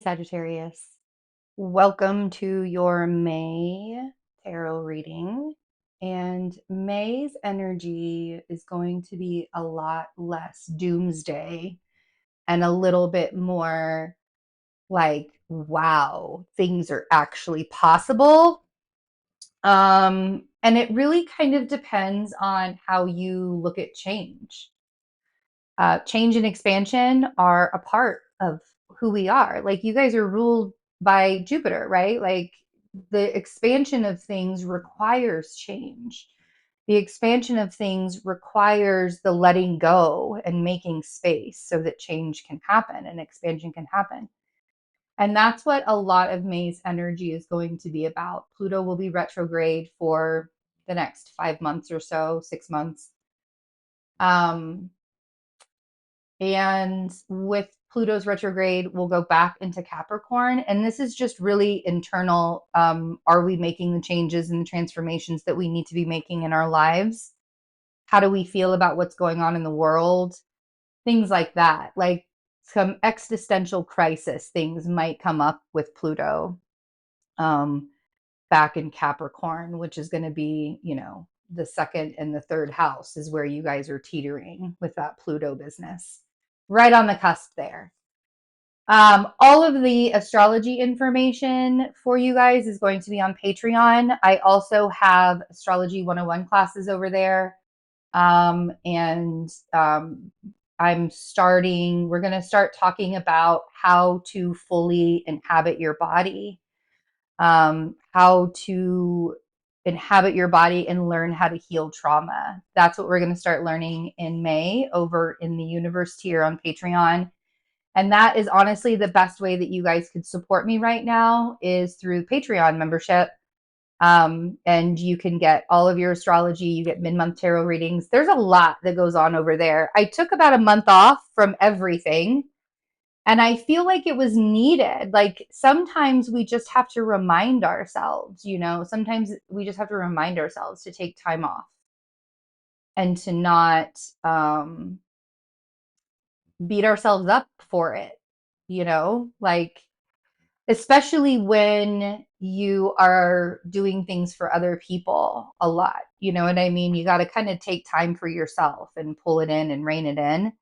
Sagittarius. Welcome to your May tarot reading. And May's energy is going to be a lot less doomsday and a little bit more like, wow, things are actually possible. And it really kind of depends on how you look at change. Change and expansion are a part of who we are. Like, you guys are ruled by Jupiter, right? Like, the expansion of things requires change. The expansion of things requires the letting go and making space so that change can happen and expansion can happen. And that's what a lot of May's energy is going to be about. Pluto will be retrograde for the next 5 months or so, 6 months. Um, And with Pluto's retrograde, we'll go back into Capricorn. And this is just really internal. Are we making the changes and transformations that we need to be making in our lives? How do we feel about what's going on in the world? Things like that. Like, some existential crisis things might come up with Pluto um, back in Capricorn, which is going to be, the second and the third house is where you guys are teetering with that Pluto business. Right on the cusp there. All of the astrology information for you guys is going to be on Patreon. I also have Astrology 101 classes over there. We're going to start talking about how to fully inhabit your body, how to inhabit your body and learn how to heal trauma. That's what we're going to start learning in May over in the universe tier on Patreon. And that is honestly the best way that you guys could support me right now is through Patreon membership. And you can get all of your astrology. You get mid-month tarot readings. There's a lot that goes on over there. I took about a month off from everything, and I feel like it was needed. Like, sometimes we just have to remind ourselves, sometimes we just have to remind ourselves to take time off and to not beat ourselves up for it, like, especially when you are doing things for other people a lot. You know what I mean? You got to kind of take time for yourself and pull it in and rein it in.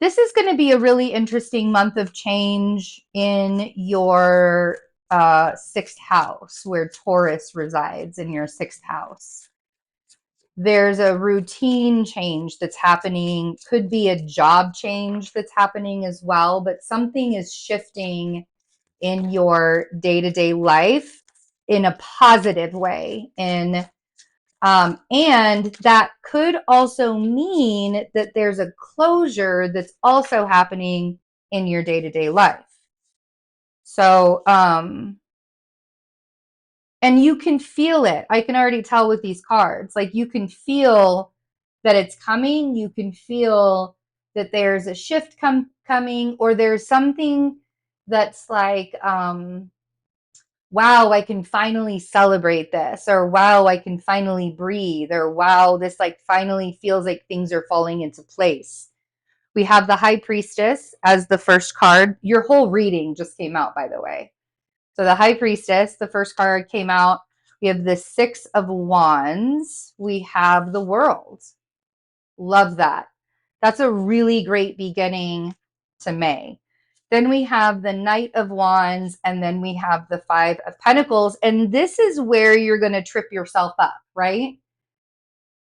This is going to be a really interesting month of change in your sixth house, where Taurus resides in your sixth house. There's a routine change that's happening. Could be a job change that's happening as well, but something is shifting in your day-to-day life in a positive way. And that could also mean that there's a closure that's also happening in your day-to-day life. So, and you can feel it. I can already tell with these cards. Like, you can feel that it's coming. You can feel that there's a shift coming, or there's something that's like, wow, I can finally celebrate this, or wow, I can finally breathe, or wow, this like finally feels like things are falling into place. We have the High Priestess as the first card. Your whole reading just came out, by the way. So the High Priestess, the first card came out. We have the Six of Wands. We have the World. Love that. That's a really great beginning to May. Then we have the Knight of Wands, and then we have the Five of Pentacles. And this is where you're going to trip yourself up, right?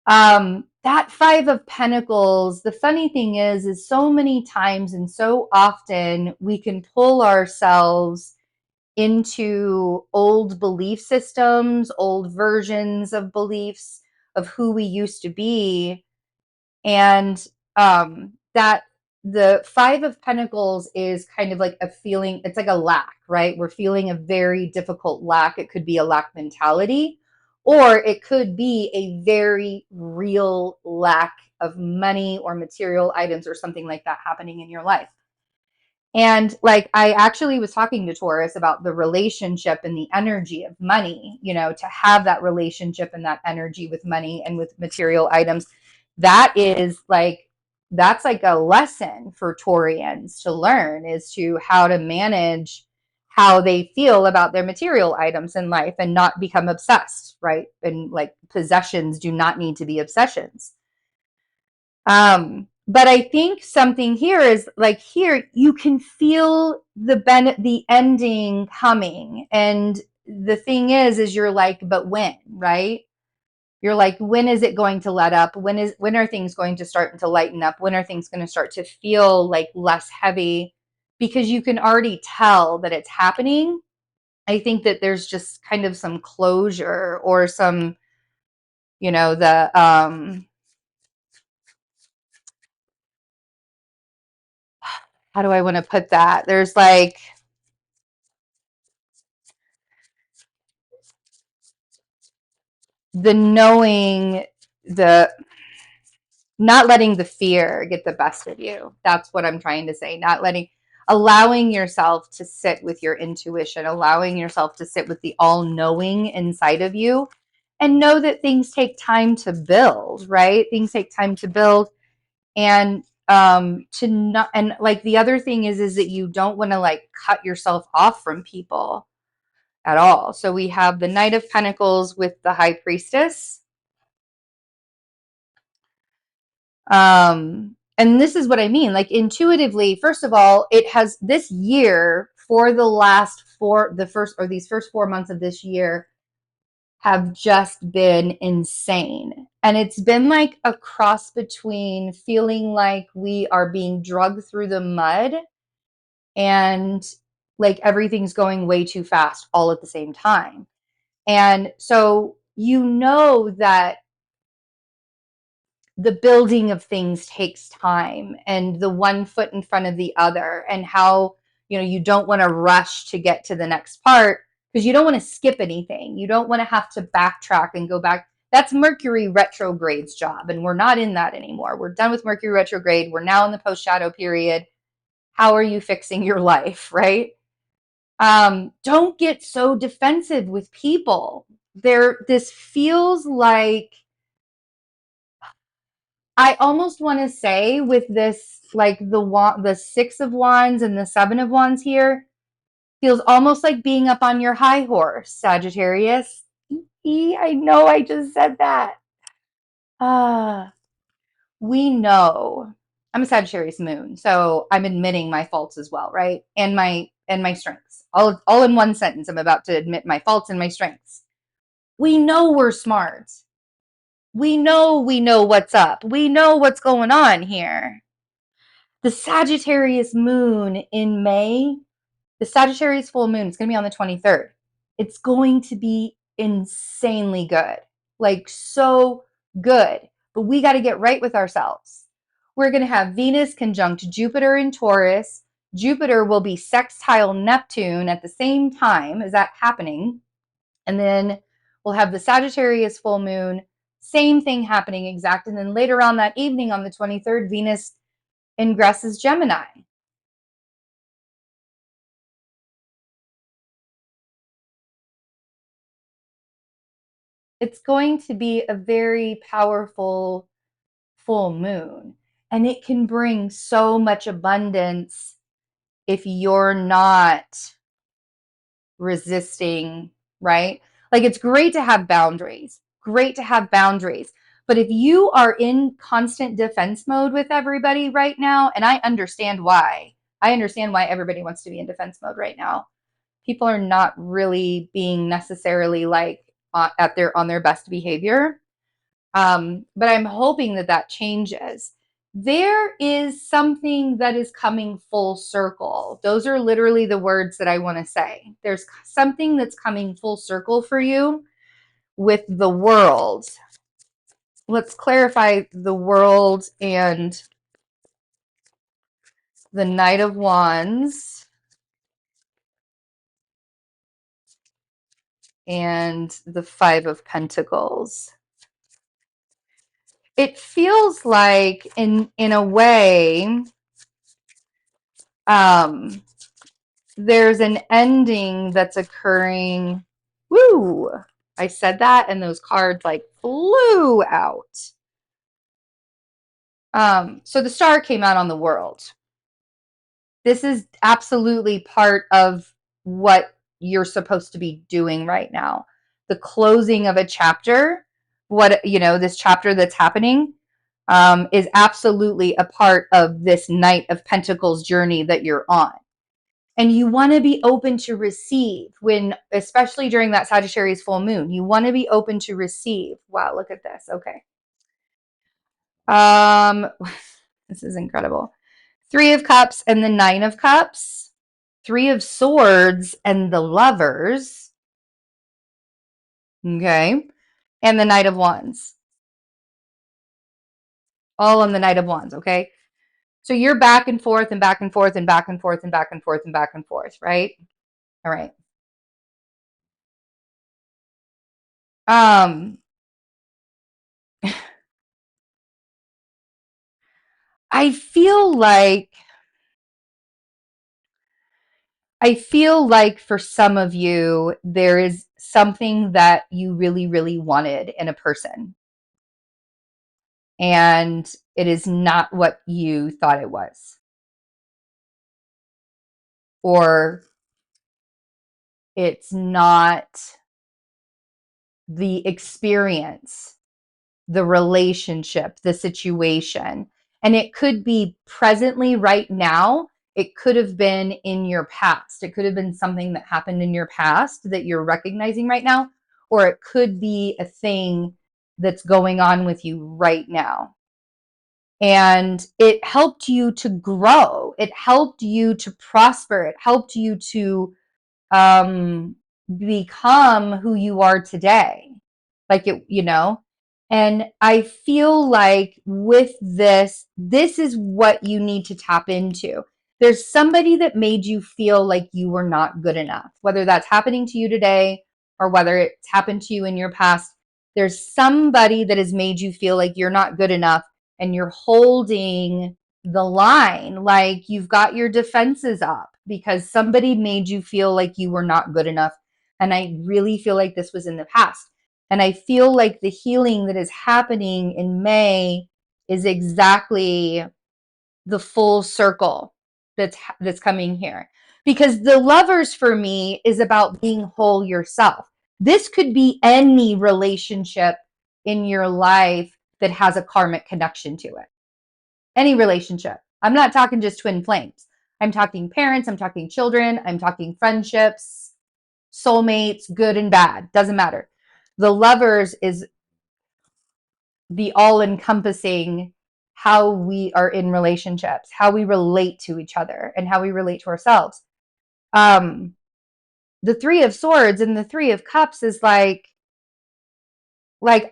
That Five of Pentacles, the funny thing is so many times and so often we can pull ourselves into old belief systems, old versions of beliefs of who we used to be. And that the Five of Pentacles is kind of like a feeling, it's like a lack, right? We're feeling a very difficult lack. It could be a lack mentality, or it could be a very real lack of money or material items or something like that happening in your life. And like, I actually was talking to Taurus about the relationship and the energy of money, to have that relationship and that energy with money and with material items. That is like that's like a lesson for Taurians to learn, is to how to manage how they feel about their material items in life and not become obsessed, right? And like possessions do not need to be obsessions. But I think something here is like, here you can feel the ending coming, and the thing is you're like, but when, right? You're like, when is it going to let up? When are things going to start to lighten up? When are things going to start to feel like less heavy? Because you can already tell that it's happening. I think that there's just kind of some closure, or some, the how do I want to put that? There's like the knowing, the not letting the fear get the best of you. That's what I'm trying to say. Allowing yourself to sit with your intuition, allowing yourself to sit with the all-knowing inside of you, and know that things take time to build, right? Things take time to build. And to not, and like the other thing is that you don't want to like cut yourself off from people at all. So we have the Knight of Pentacles with the High Priestess. And this is what I mean, like intuitively, first of all, it has this year, for the last these first 4 months of this year have just been insane. And it's been like a cross between feeling like we are being drugged through the mud, and like everything's going way too fast all at the same time. And so that the building of things takes time, and the one foot in front of the other, and how you don't want to rush to get to the next part, because you don't want to skip anything. You don't want to have to backtrack and go back. That's Mercury retrograde's job, and we're not in that anymore. We're done with Mercury retrograde. We're now in the post shadow period. How are you fixing your life, right? Don't get so defensive with people. This feels like, I almost want to say, with this, like the Six of Wands and the Seven of Wands here, feels almost like being up on your high horse, Sagittarius. I know I just said that. We know I'm a Sagittarius moon, so I'm admitting my faults as well, right? And my strengths. All in one sentence, I'm about to admit my faults and my strengths. We know we're smart. We know what's up. We know what's going on here. The Sagittarius moon in May, the Sagittarius full moon, it's going to be on the 23rd. It's going to be insanely good. Like, so good. But we got to get right with ourselves. We're going to have Venus conjunct Jupiter in Taurus. Jupiter will be sextile Neptune at the same time as that happening. And then we'll have the Sagittarius full moon, same thing happening exact. And then later on that evening on the 23rd, Venus ingresses Gemini. It's going to be a very powerful full moon, and it can bring so much abundance if you're not resisting, right? Like, it's great to have boundaries, but if you are in constant defense mode with everybody right now, and I understand why everybody wants to be in defense mode right now. People are not really being necessarily like on their best behavior. But I'm hoping that changes. There is something that is coming full circle. Those are literally the words that I want to say. There's something that's coming full circle for you with the World. Let's clarify the World and the Knight of Wands and the Five of Pentacles. It feels like, in a way, there's an ending that's occurring. Woo! I said that and those cards like flew out. So the star came out on the world. This is absolutely part of what you're supposed to be doing right now. The closing of a chapter, this chapter that's happening, is absolutely a part of this Knight of Pentacles journey that you're on. And you want to be open to receive especially during that Sagittarius full moon, you want to be open to receive. Wow, look at this. Okay. This is incredible. 3 of Cups and the 9 of Cups, 3 of Swords and the Lovers, okay, and the Knight of Wands. All on the Knight of Wands, okay? So you're back and forth and back and forth and back and forth and back and forth and back and forth, right? All right. I feel like for some of you, there is something that you really, really wanted in a person. And it is not what you thought it was. Or it's not the experience, the relationship, the situation. And it could be presently right now. It could have been in your past. It could have been something that happened in your past that you're recognizing right now. Or it could be a thing that's going on with you right now. And it helped you to grow. It helped you to prosper. It helped you to become who you are today. Like and I feel like with this is what you need to tap into. There's somebody that made you feel like you were not good enough, whether that's happening to you today or whether it's happened to you in your past. There's somebody that has made you feel like you're not good enough and you're holding the line, like you've got your defenses up because somebody made you feel like you were not good enough. And I really feel like this was in the past. And I feel like the healing that is happening in May is exactly the full circle that's coming here. Because the Lovers for me is about being whole yourself. This could be any relationship in your life that has a karmic connection to it. Any relationship. I'm not talking just twin flames. I'm talking parents, I'm talking children, I'm talking friendships, soulmates, good and bad, doesn't matter. The Lovers is the all-encompassing how we are in relationships, how we relate to each other, and how we relate to ourselves. The 3 of Swords and the 3 of Cups is like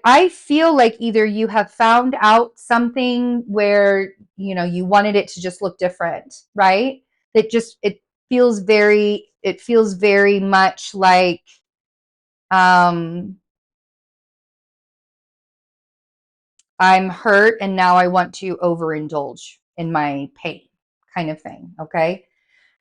I feel like either you have found out something where you wanted it to just look different, right? It feels very much like I'm hurt and now I want to overindulge in my pain kind of thing, okay?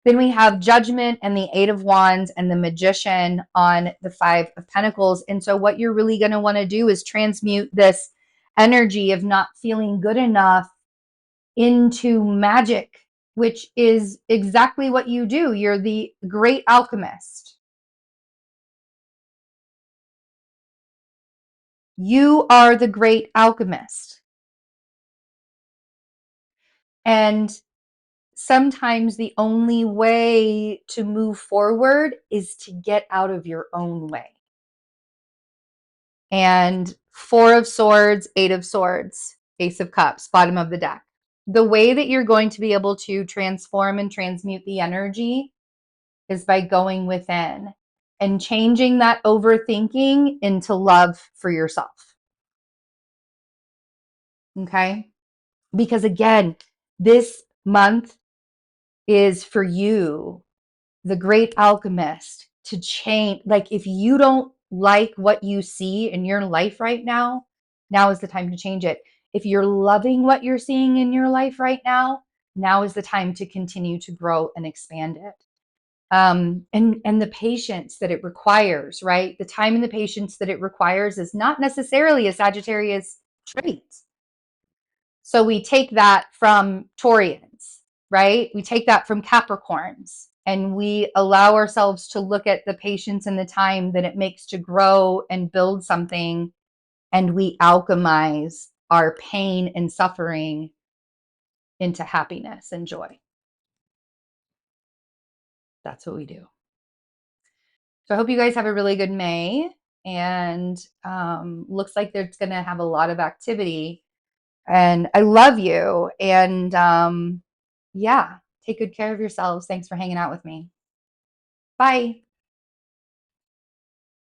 Then we have Judgment and the 8 of Wands and the Magician on the 5 of Pentacles. And so what you're really going to want to do is transmute this energy of not feeling good enough into magic, which is exactly what you do. You're the great alchemist. You are the great alchemist. And sometimes the only way to move forward is to get out of your own way. And 4 of Swords, 8 of Swords, Ace of Cups, bottom of the deck. The way that you're going to be able to transform and transmute the energy is by going within and changing that overthinking into love for yourself. Okay? Because again, this month is for you, the great alchemist, to change. Like if you don't like what you see in your life right now, now is the time to change it. If you're loving what you're seeing in your life right now is the time to continue to grow and expand it. And the patience that it requires, right? The time and the patience that it requires is not necessarily a Sagittarius trait. So we take that from Taurians, right? We take that from Capricorns, and we allow ourselves to look at the patience and the time that it makes to grow and build something, and we alchemize our pain and suffering into happiness and joy. That's what we do. So I hope you guys have a really good May, and looks like there's going to have a lot of activity. And I love you. And yeah, take good care of yourselves. Thanks for hanging out with me. Bye.